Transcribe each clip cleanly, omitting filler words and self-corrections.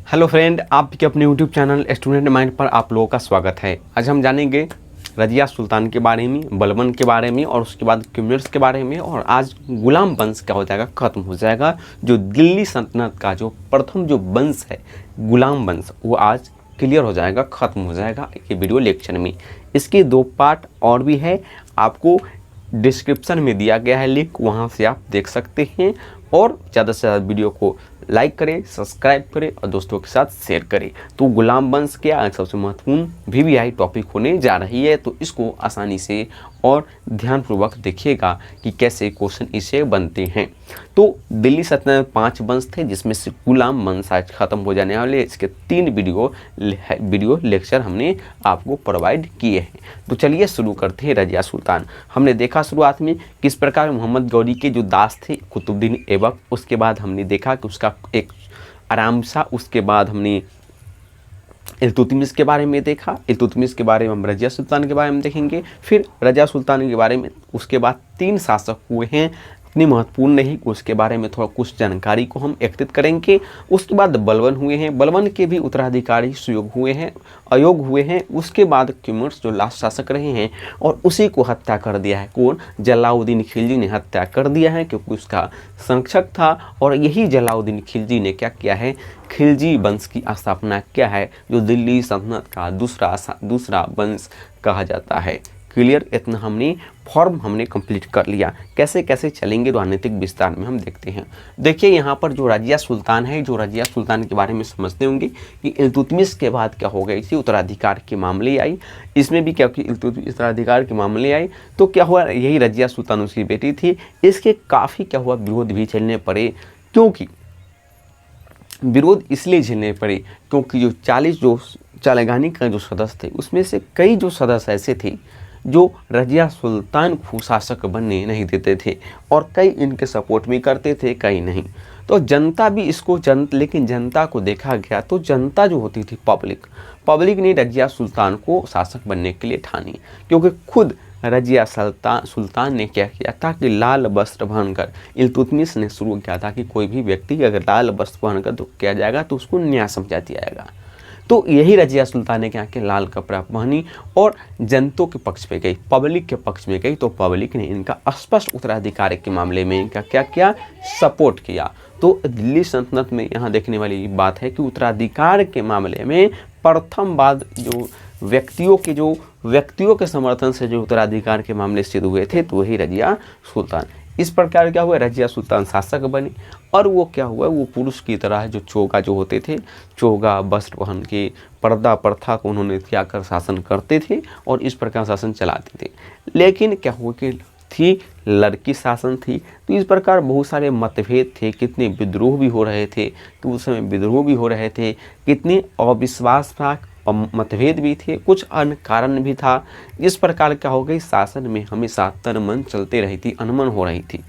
Hello friend, आपके अपने YouTube channel student mind पर आप लोगों का स्वागत है। आज हम जानेंगे रजिया सुल्तान के बारे में, बलबन के बारे में और उसके बाद क्यूमर्स के बारे में। और आज गुलाम वंश क्या हो जाएगा, ख़त्म हो जाएगा। जो दिल्ली सल्तनत का जो प्रथम जो वंश है गुलाम वंश, वो आज क्लियर हो जाएगा, ख़त्म हो जाएगा ये वीडियो लेक्चर में। इसके 2 पार्ट और भी है, आपको डिस्क्रिप्शन में दिया गया है लिंक, वहाँ से आप देख सकते हैं। और ज़्यादा से ज़्यादा वीडियो को लाइक करें, सब्सक्राइब करें और दोस्तों के साथ शेयर करें। तो गुलाम वंश क्या सबसे महत्वपूर्ण VVI टॉपिक होने जा रही है, तो इसको आसानी से और ध्यानपूर्वक देखिएगा कि कैसे क्वेश्चन इसे बनते हैं। तो दिल्ली सल्तनत में 5 वंश थे, जिसमें से गुलाम वंश आज खत्म हो जाने वाले। इसके 3 वीडियो लेक्चर हमने आपको प्रोवाइड किए हैं। तो चलिए शुरू करते हैं। रजिया सुल्तान हमने देखा शुरुआत में किस प्रकार मोहम्मद गौरी के जो दास थे कुतुबुद्दीन ऐबक, उसके बाद हमने देखा कि उसका एक आराम सा, उसके बाद हमने इल्तुतमिश के बारे में देखा। इल्तुतमिश के बारे में हम रजिया सुल्तान के बारे में देखेंगे, फिर रजिया सुल्तान के बारे में। उसके बाद 3 शासक हुए हैं, इतनी महत्वपूर्ण नहीं, उसके बारे में थोड़ा कुछ जानकारी को हम एकत्रित करेंगे। उसके बाद बलबन हुए हैं, बलबन के भी उत्तराधिकारी सुयोग हुए हैं, अयोग हुए हैं। उसके बाद क्यूमर्स जो लास्ट शासक रहे हैं और उसी को हत्या कर दिया है कौन, जलालुद्दीन खिलजी ने हत्या कर दिया है, क्योंकि उसका संरक्षक था। और यही जलालुद्दीन खिलजी ने क्या किया है, खिलजी वंश की स्थापना किया है, जो दिल्ली सल्तनत का दूसरा वंश कहा जाता है। क्लियर, इतना फॉर्म हमने कंप्लीट कर लिया। कैसे कैसे चलेंगे राजनीतिक विस्तार में हम देखते हैं। देखिए यहाँ पर जो रजिया सुल्तान है, जो रजिया सुल्तान के बारे में समझते होंगे कि इल्तुतमिश के बाद क्या हो गई थी, उत्तराधिकार के मामले आई। इसमें भी क्या कि इल्तुतमिश उत्तराधिकार के मामले आई, तो क्या हुआ, यही रजिया सुल्तान उसकी बेटी थी। इसके काफ़ी क्या हुआ, विरोध भी झेलने पड़े। क्योंकि विरोध इसलिए झेलने पड़े क्योंकि जो 40 जो चालगानी का जो सदस्य थे, उसमें से कई जो सदस्य ऐसे थे जो रजिया सुल्तान को शासक बनने नहीं देते थे, और कई इनके सपोर्ट भी करते थे, कई नहीं। तो जनता भी इसको लेकिन जनता को देखा गया तो जनता जो होती थी पब्लिक ने रजिया सुल्तान को शासक बनने के लिए ठानी। क्योंकि खुद रजिया सुल्तान ने क्या किया था कि लाल वस्त्र पहनकर, इल्तुतमिश ने शुरू किया था कि कोई भी व्यक्ति अगर लाल वस्त्र पहनकर तो किया जाएगा तो उसको न्याय समझा दिया जाएगा। तो यही रजिया सुल्तान ने क्या कि लाल कपड़ा पहनी और जनता के पक्ष पे गई, पब्लिक के पक्ष में गई। तो पब्लिक ने इनका स्पष्ट उत्तराधिकार के मामले में इनका क्या किया, सपोर्ट किया। तो दिल्ली सल्तनत में यहाँ देखने वाली बात है कि उत्तराधिकार के मामले में प्रथम बार जो व्यक्तियों के समर्थन से जो उत्तराधिकार के मामले सिद्ध हुए थे, तो वही रजिया सुल्तान। इस प्रकार क्या हुआ, रजिया सुल्तान शासक बने। और वो क्या हुआ, वो पुरुष की तरह जो चोगा जो होते थे, चोगा वस्त्र पहन के पर्दा प्रथा को उन्होंने त्याग कर शासन करते थे और इस प्रकार शासन चलाते थे। लेकिन क्या हुआ कि थी लड़की शासन थी, तो इस प्रकार बहुत सारे मतभेद थे, कितने विद्रोह भी हो रहे थे, कि उस समय विद्रोह भी हो रहे थे, कितने अविश्वास था, मतभेद भी थे, कुछ अन्य कारण भी था। इस प्रकार क्या हो गई, शासन में हमेशा तनमन चलते रही थी, अनमन हो रही थी।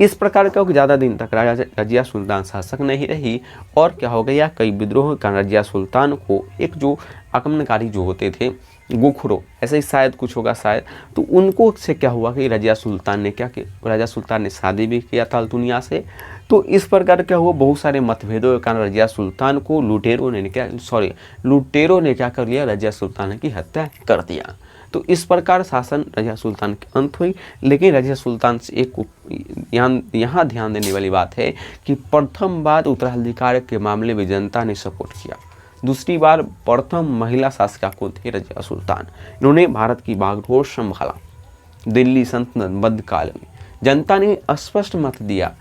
इस प्रकार का ज़्यादा दिन तक रजिया सुल्तान शासक नहीं रही। और क्या हो गया, कई विद्रोह का रजिया सुल्तान को एक जो आक्रमणकारी जो होते थे गोखरो, ऐसे ही शायद कुछ होगा शायद, तो उनको से क्या हुआ कि रजिया सुल्तान ने क्या किया, रजिया सुल्तान ने शादी भी किया था अल्तुनिया से। तो इस प्रकार क्या हुआ, बहुत सारे मतभेदों के कारण रजिया सुल्तान को लुटेरों ने क्या कर लिया, रजिया सुल्तान की हत्या कर दिया। तो इस प्रकार शासन रजिया सुल्तान की अंत हुई। लेकिन रजिया सुल्तान से एक यहाँ ध्यान देने वाली बात है कि प्रथम बार उत्तराधिकार के मामले में जनता ने सपोर्ट किया। दूसरी बार प्रथम महिला शासिका कौन थे, रजिया सुल्तान। इन्होंने भारत की बागडोर संभाला दिल्ली सल्तनत मध्यकाल में। जनता ने स्पष्ट मत दिया,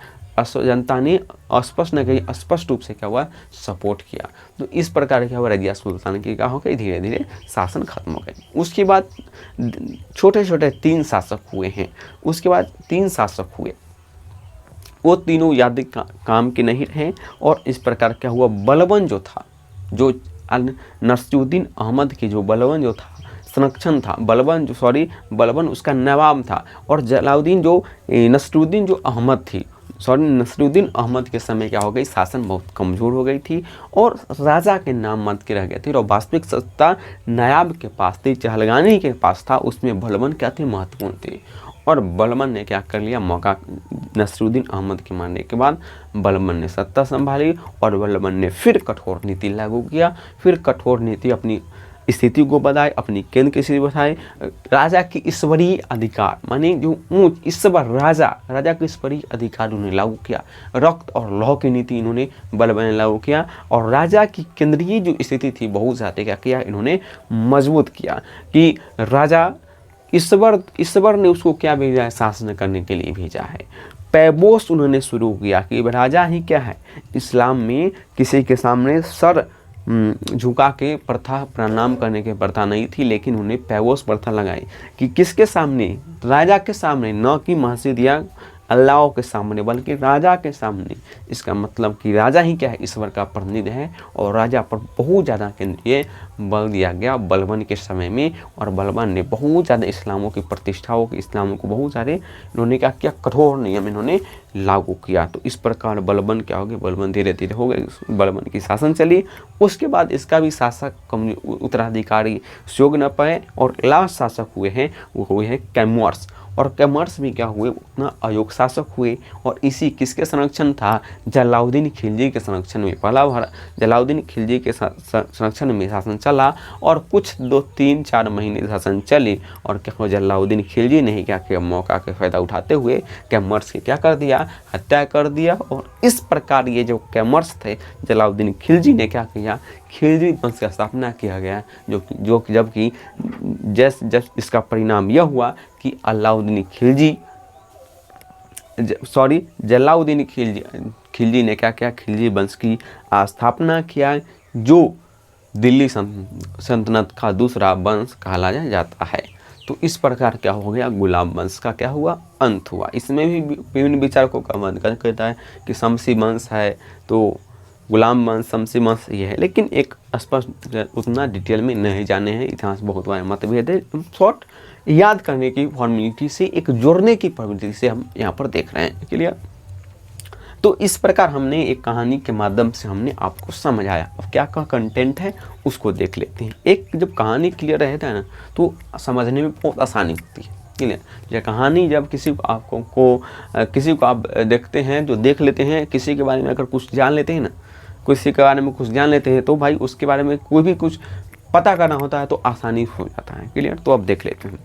जनता ने स्पष्ट न कही, स्पष्ट रूप से क्या हुआ, सपोर्ट किया। तो इस प्रकार क्या हुआ, रजिया सुल्तान की क्या हो गई, धीरे धीरे शासन खत्म हो गए। उसके बाद छोटे छोटे 3 शासक हुए हैं। उसके बाद 3 शासक हुए, वो तीनों याद काम के नहीं रहे। और इस प्रकार क्या हुआ, बलबन जो था, जो नसरुद्दीन अहमद की जो बलबन जो था संरक्षण था, बलबन उसका नवाब था। और जलालुद्दीन जो नसरुद्दीन अहमद के समय क्या हो गई, शासन बहुत कमज़ोर हो गई थी और राजा के नाम मत के रह गए थे। और वास्तविक सत्ता नायाब के पास थी, चहलगानी के पास था, उसमें बलबन क्या थे, महत्वपूर्ण थे। और बलबन ने क्या कर लिया, मौका नसीरुद्दीन अहमद के मारने के बाद बलबन ने सत्ता संभाली और बलबन ने फिर कठोर नीति लागू किया, फिर कठोर नीति अपनी स्थिति को बढ़ाई, अपनी केंद्र की स्थिति बढ़ाई। राजा की ईश्वरीय अधिकार माने जो ऊंच ईश्वर राजा के ईश्वरीय अधिकार उन्होंने लागू किया। रक्त और लौह की नीति इन्होंने बलबन ने लागू किया और राजा की केंद्रीय जो स्थिति थी बहुत ज़्यादा क्या किया, इन्होंने मजबूत किया कि राजा ईश्वर ने उसको क्या भेजा है, शासन करने के लिए भेजा है। पैबोस उन्होंने शुरू किया कि राजा ही क्या है, इस्लाम में किसी के सामने सर झुका के प्रथा प्रणाम करने की प्रथा नहीं थी, लेकिन उन्हें पैबोस प्रथा लगाई कि किसके सामने, राजा के सामने, न कि मस्जिद या अल्लाह के सामने बल्कि राजा के सामने। इसका मतलब कि राजा ही क्या है, ईश्वर का प्रतिनिधि है और राजा पर बहुत ज़्यादा केंद्रीय बल दिया गया बलबन के समय में। और बलबन ने बहुत ज़्यादा इस्लामों की प्रतिष्ठाओं की इस्लामों को बहुत सारे इन्होंने क्या किया, कठोर नियम इन्होंने लागू किया। तो इस प्रकार बलबन क्या हो गया, बलबन धीरे धीरे हो गए, बलबन की शासन चली। उसके बाद इसका भी शासक उत्तराधिकारी सुयोग न पाए और लास्ट शासक हुए हैं वो हुए हैं कैमर्स। और कैमर्स भी क्या हुए, उतना अयोग्य शासक हुए और इसी किसके संरक्षण था, जलालुद्दीन खिलजी के संरक्षण में। पहला जलालुद्दीन खिलजी के संरक्षण में शासन चला और कुछ 2-3-4 महीने शासन चली और क्या हुआ, जलालुद्दीन खिलजी ने क्या किया, मौका का फ़ायदा उठाते हुए कैमर्स की क्या कर दिया, हत्या कर दिया। और इस प्रकार ये जो कैमर्स थे, जलालुद्दीन खिलजी ने क्या किया, खिलजी वंश का स्थापना किया गया, जो जबकि जब इसका परिणाम यह हुआ कि जलालुद्दीन खिलजी ने क्या किया, खिलजी वंश की स्थापना किया, जो दिल्ली सल्तनत का दूसरा वंश कहला जाता है। तो इस प्रकार क्या हो गया, गुलाम वंश का क्या हुआ, अंत हुआ। इसमें भी विभिन्न विचारकों का मत कहता है कि शमसी वंश है तो गुलाम वंश, शमसी वंश ये है, लेकिन एक स्पष्ट उतना डिटेल में नहीं जाने हैं, इतिहास बहुत बार मतभेद है। शॉर्ट याद करने की फॉर्मेलिटी से, एक जोड़ने की प्रवृत्ति से हम यहाँ पर देख रहे हैं, क्लियर। तो इस प्रकार हमने एक कहानी के माध्यम से हमने आपको समझाया। अब क्या का कंटेंट है उसको देख लेते हैं। एक जब कहानी क्लियर रहता है ना तो समझने में बहुत आसानी होती है, क्लियर। यह कहानी जब किसी को आप देखते हैं, जो देख लेते हैं, किसी के बारे में अगर कुछ जान लेते हैं ना, किसी के बारे में कुछ जान लेते हैं तो भाई उसके बारे में कोई भी कुछ पता करना होता है तो आसानी हो जाता है, क्लियर। तो अब देख लेते हैं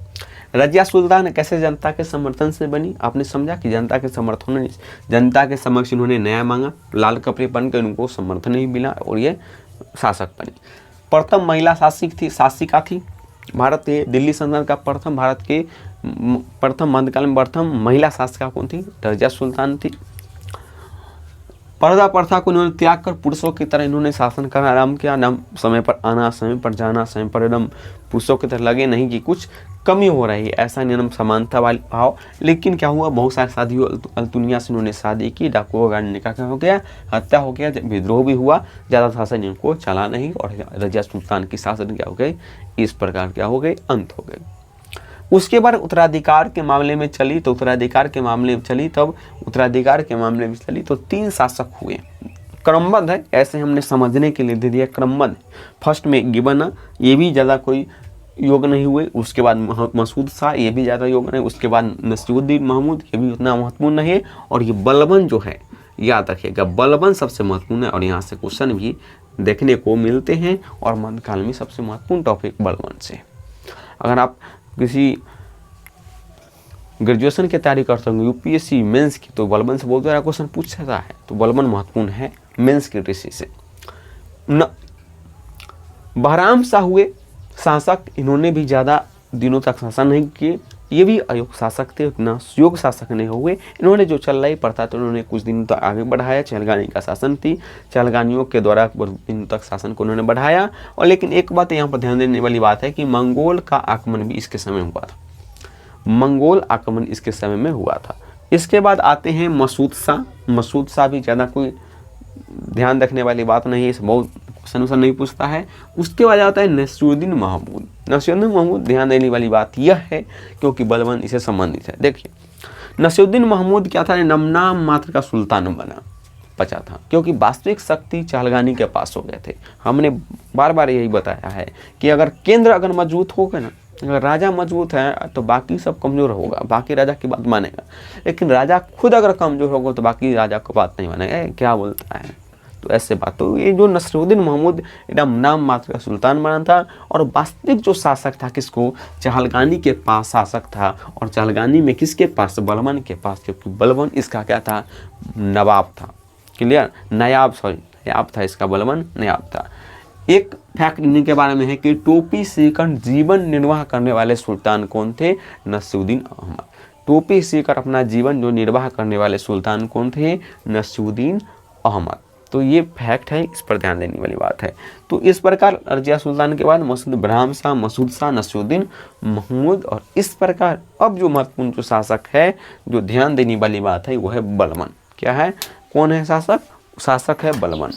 रजिया सुल्तान कैसे जनता के समर्थन से बनी। आपने समझा कि जनता के समर्थन, जनता के समक्ष इन्होंने न्याय मांगा, लाल कपड़े पहन कर उनको समर्थन नहीं मिला और ये शासक बनी। प्रथम महिला शासिका थी भारत के दिल्ली सल्तनत का प्रथम मध्यकाल में प्रथम महिला शासिका कौन थी, रजिया सुल्तान थी। पर्दा प्रथा को इन्होंने त्याग कर पुरुषों की तरह इन्होंने शासन करना आरम्भ किया। न समय पर आना, समय पर जाना, समय पर एकदम पुरुषों की तरह लगे नहीं कि कुछ कमी हो रही है, ऐसा नियम समानता वाली भाव। लेकिन क्या हुआ, बहुत सारे साथियों अल्तुनिया से उन्होंने शादी की, डाकुओं का निकाह हो गया, हत्या हो गया, विद्रोह भी हुआ, ज़्यादा शासन इनको चला नहीं और रजिया सुल्तान की शासन क्या हो गई, इस प्रकार क्या हो गई, अंत हो गई। उसके बाद उत्तराधिकार के मामले में चली तब उत्तराधिकार के मामले में चली तो 3 शासक हुए। क्रमबद्ध है, ऐसे हमने समझने के लिए दे दिया, क्रमबद्ध। फर्स्ट में गिबन, ये भी ज़्यादा कोई योग नहीं हुए। उसके बाद मसूद शाह, ये भी ज़्यादा योग नहीं। उसके बाद नसीरुद्दीन महमूद, ये भी उतना महत्वपूर्ण नहीं है। और ये बलबन जो है, याद रखिएगा, बलबन सबसे महत्वपूर्ण है और यहाँ से क्वेश्चन भी देखने को मिलते हैं। और मध्यकाल में सबसे महत्वपूर्ण टॉपिक बलबन से। अगर आप किसी ग्रेजुएशन की तैयारी करते होंगे, यूपीएससी मेंस की, तो बलबन से बहुत सारा क्वेश्चन पूछता है। तो बलबन महत्वपूर्ण है मेंस की दृष्टि से। बहराम शाह हुए शासक, इन्होंने भी ज़्यादा दिनों तक शासन नहीं किए, ये भी अयोग्य शासक थे, उतना सुयोग्य शासक नहीं हुए। इन्होंने जो चल रही प्रथा तो उन्होंने कुछ दिनों तक आगे बढ़ाया। चहलगानी का शासन थी, चहलगानियों के द्वारा दिनों तक शासन को उन्होंने बढ़ाया। और लेकिन एक बात यहाँ पर ध्यान देने वाली बात है कि मंगोल का आक्रमण भी इसके समय हुआ था, मंगोल आक्रमण इसके समय में हुआ था। इसके बाद आते हैं मसूद शाह भी ज़्यादा कोई ध्यान रखने वाली बात नहीं है, इस बहुत क्वेश्चन नहीं पूछता है। उसके बाद आता है नसीरुद्दीन महमूद। ध्यान देने वाली बात यह है क्योंकि बलबन इससे संबंधित है। देखिए नसीरुद्दीन महमूद क्या था, नाम मात्र का सुल्तान बचा था क्योंकि वास्तविक शक्ति चहलगानी के पास हो गए थे। हमने बार बार यही बताया है कि अगर केंद्र मजबूत हो गए ना अगर राजा मजबूत है तो बाकी सब कमज़ोर होगा, बाकी राजा की बात मानेगा। लेकिन राजा खुद अगर कमज़ोर होगा तो बाकी राजा को बात नहीं मानेगा, क्या बोलता है। तो ऐसे बात, तो ये जो नसरुद्दीन महमूद एकदम नाम मात्र का सुल्तान बना था, और वास्तविक जो शासक था किसको, चहलगानी के पास शासक था। और चहलगानी में किसके पास, बलबन के पास, क्योंकि बलबन इसका क्या था, नवाब था। क्लियर, नायाब था इसका, बलबन नायाब था। एक फैक्ट इनके बारे में है कि टोपी सीकर जीवन निर्वाह करने वाले सुल्तान कौन थे, नसरुद्दीन अहमद। टोपी सीकर अपना जीवन जो निर्वाह करने वाले सुल्तान कौन थे, नसरुद्दीन अहमद। तो ये फैक्ट है, इस पर ध्यान देने वाली बात है। तो इस प्रकार रजिया सुल्तान के बाद मसूद इब्राहिम शाह, मसूद शाह, नसरुद्दीन महमूद, और इस प्रकार अब जो महत्वपूर्ण जो शासक है, जो ध्यान देने वाली बात है, वो है बलबन। क्या है, कौन है शासक, शासक है बलबन।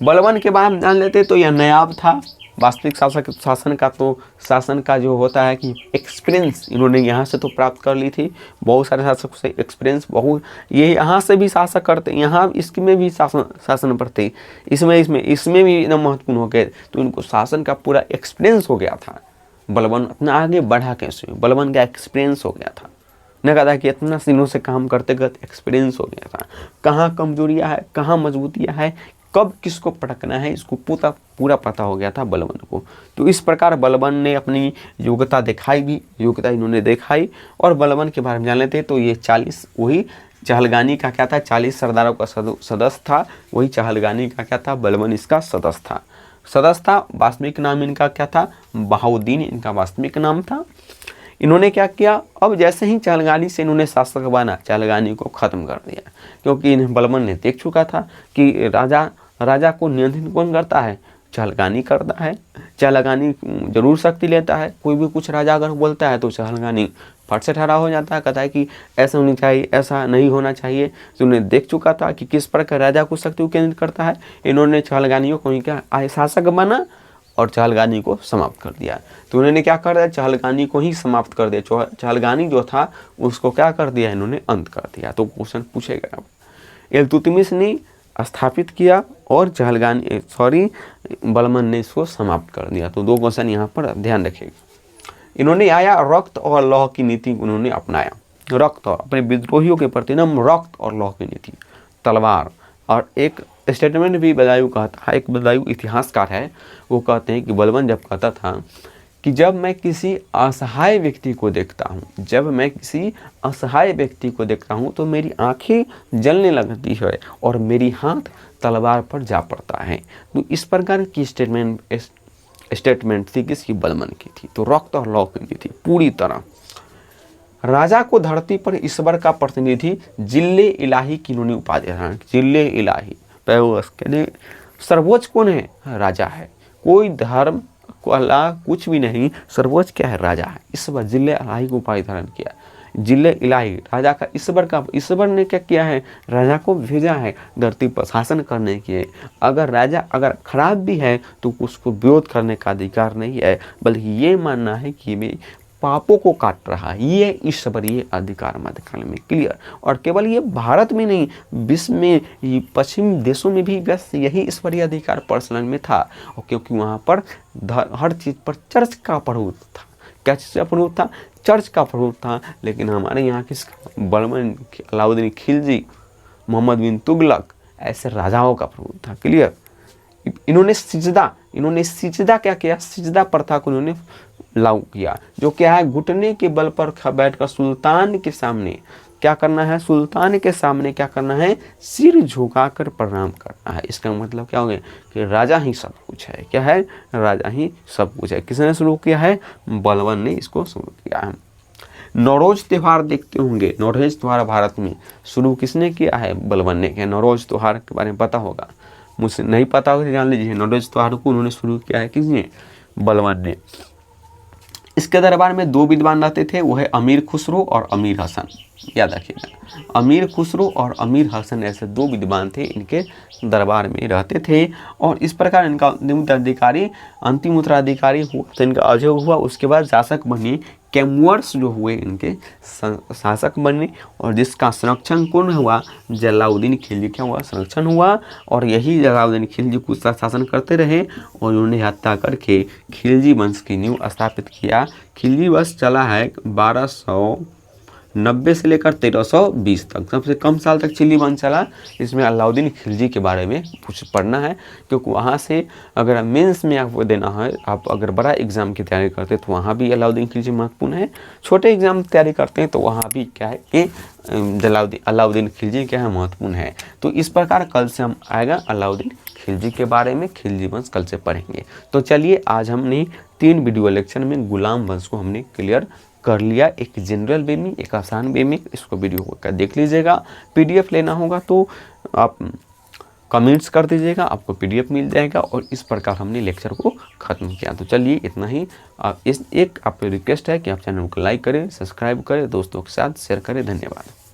बलबन के बारे में जान लेते तो यह नायाब था। वास्तविक शासन का जो होता है कि एक्सपीरियंस इन्होंने यहाँ से तो प्राप्त कर ली थी, बहुत सारे शासकों से एक्सपीरियंस, बहुत ये यहाँ से भी शासक करते, यहाँ इसमें भी शासन पढ़ते, इसमें भी एकदम महत्वपूर्ण हो गए। तो इनको शासन का पूरा एक्सपीरियंस हो गया था। बलबन अपना आगे बढ़ा कैसे, बलबन का एक्सपीरियंस हो गया था। न कहता कि इतना दिनों से काम करते करते एक्सपीरियंस हो गया था, कहाँ कमजोरियाँ है, कहाँ मजबूतियाँ है, कब किसको पटकना है, इसको पूरा पता हो गया था बलबन को। तो इस प्रकार बलबन ने अपनी योग्यता दिखाई भी, योग्यता इन्होंने दिखाई। और बलबन के बारे में जान लेते तो ये 40, वही चहलगानी का क्या था, 40 सरदारों का सदस्य था, वही चहलगानी का क्या था, बलबन इसका सदस्य था। वास्तविक नाम इनका क्या था, बहाउद्दीन इनका वास्तविक नाम था। इन्होंने क्या किया, अब जैसे ही चहलगानी से इन्होंने शासक बना, चहलगानी को ख़त्म कर दिया, क्योंकि इन्हें बलबन ने देख चुका था कि राजा को नियंत्रित कौन करता है, चहलगानी करता है। चहलगानी जरूर शक्ति लेता है, कोई भी कुछ राजा अगर बोलता है तो चहलगानी फट से ठहरा हो जाता है, कहता है कि ऐसा होनी चाहिए, ऐसा नहीं होना चाहिए। तो उन्हें देख चुका था कि किस प्रकार राजा को शक्ति केंद्रित करता है। इन्होंने चहलगानियों को क्या शासक बना और चहलगानी को समाप्त कर दिया। तो उन्होंने क्या कर दिया, चहलगानी को ही समाप्त कर दिया। चहलगानी जो था उसको क्या कर दिया, इन्होंने अंत कर दिया। तो क्वेश्चन पूछेगा, अब इल्तुतमिश ने स्थापित किया और बलबन ने इसको समाप्त कर दिया। तो 2 क्वेश्चन यहाँ पर ध्यान रखिएगा। इन्होंने आया रक्त और लौह की नीति उन्होंने अपनाया, रक्त और अपने विद्रोहियों के प्रति रक्त और लौह की नीति, तलवार। और एक स्टेटमेंट भी बदायूं कहता है, एक बदायूं इतिहासकार है, वो कहते हैं कि बलबन जब कहता था कि जब मैं किसी असहाय व्यक्ति को देखता हूँ तो मेरी आंखें जलने लगती है और मेरी हाथ तलवार पर जा पड़ता है। तो इस प्रकार की स्टेटमेंट थी किसकी, बलबन की थी। तो रक्त और लौह की थी पूरी तरह। राजा को धरती पर ईश्वर का प्रतिनिधि जिल्ले इलाही की इन्होंने उपाधि धारण की, जिल्ले इलाही। सर्वोच्च कौन है, राजा है। कोई धर्म को अल्लाह कुछ भी नहीं, सर्वोच्च क्या है, राजा है। ईश्वर जिल्ले इलाही को उपाधि धारण किया, जिल्ले इलाही राजा का, ईश्वर ने क्या किया है, राजा को भेजा है धरती पर शासन करने के लिए। अगर राजा अगर खराब भी है तो उसको विरोध करने का अधिकार नहीं है, बल्कि ये मानना है कि वे पापों को काट रहा है, ये ईश्वरीय अधिकार मध्यकाल में। क्लियर। और केवल ये भारत में नहीं, विश्व में, पश्चिमी देशों में भी बस यही ईश्वरीय अधिकार प्रचलन में था। और क्योंकि वहाँ पर हर चीज़ पर चर्च का प्रभुत्व था। क्या चीज़ का प्रभुत्व था, चर्च का प्रभुत्व था। लेकिन हमारे यहाँ किसका, बलबन, अलाउद्दीन खिलजी, मोहम्मद बिन तुगलक, ऐसे राजाओं का प्रभुत्व था। क्लियर। इन्होंने सिजदा क्या किया, सिजदा प्रथा को इन्होंने लागू किया, जो क्या है, घुटने के बल पर बैठकर सुल्तान के सामने क्या करना है, सुल्तान के सामने क्या करना है, सिर झुकाकर प्रणाम करना है। इसका मतलब क्या हो गया कि राजा ही सब कुछ है। क्या है, राजा ही सब कुछ है। किसने शुरू किया है, बलबन ने इसको शुरू किया है। नौरोज त्यौहार देखते होंगे, नौरोज त्यौहार भारत में शुरू किसने किया है, बलबन ने किया। नौरोज त्यौहार के बारे में पता होगा, मुझसे नहीं पता होगा जान लीजिए। नौरोज त्यौहार को उन्होंने शुरू किया है किसने, बलबन ने। इसके दरबार में 2 विद्वान रहते थे, वो है अमीर खुसरो और अमीर हसन। याद रखिएगा, अमीर खुसरो और अमीर हसन ऐसे 2 विद्वान थे, इनके दरबार में रहते थे। और इस प्रकार इनका अंतिम उत्तराधिकारी हुआ, तो इनका अजय हुआ। उसके बाद शासक बने कैमुअर्स जो हुए इनके शासक बने, और जिसका संरक्षण कौन हुआ, जलालुद्दीन खिलजी क्या हुआ, संरक्षण हुआ। और यही जलालुद्दीन खिलजी कुछ शासन करते रहे और उन्होंने हत्या करके खिलजी वंश की नींव स्थापित किया। खिलजी वंश चला है 1290 से लेकर 1320 तक, सबसे कम साल तक खिलजी वंश चला। इसमें अलाउद्दीन खिलजी के बारे में कुछ पढ़ना है, क्योंकि वहाँ से अगर मेंस में आपको देना है, आप अगर बड़ा एग्जाम की तैयारी करते हैं तो वहाँ भी अलाउद्दीन खिलजी महत्वपूर्ण है। छोटे एग्जाम की तैयारी करते हैं तो वहाँ भी क्या है कि अलाउद्दीन खिलजी क्या है, महत्वपूर्ण है। तो इस प्रकार कल से हम आएगा अलाउद्दीन खिलजी के बारे में, खिलजी वंश कल से पढ़ेंगे। तो चलिए आज हमने 3 वीडियो लेक्चर में गुलाम वंश को हमने क्लियर कर लिया, एक जनरल वे में, एक आसान वे में। इसको वीडियो को देख लीजिएगा। पीडीएफ लेना होगा तो आप कमेंट्स कर दीजिएगा, आपको पीडीएफ मिल जाएगा। और इस प्रकार हमने लेक्चर को ख़त्म किया। तो चलिए इतना ही। एक आप रिक्वेस्ट है कि आप चैनल को लाइक करें, सब्सक्राइब करें, दोस्तों के साथ शेयर करें। धन्यवाद।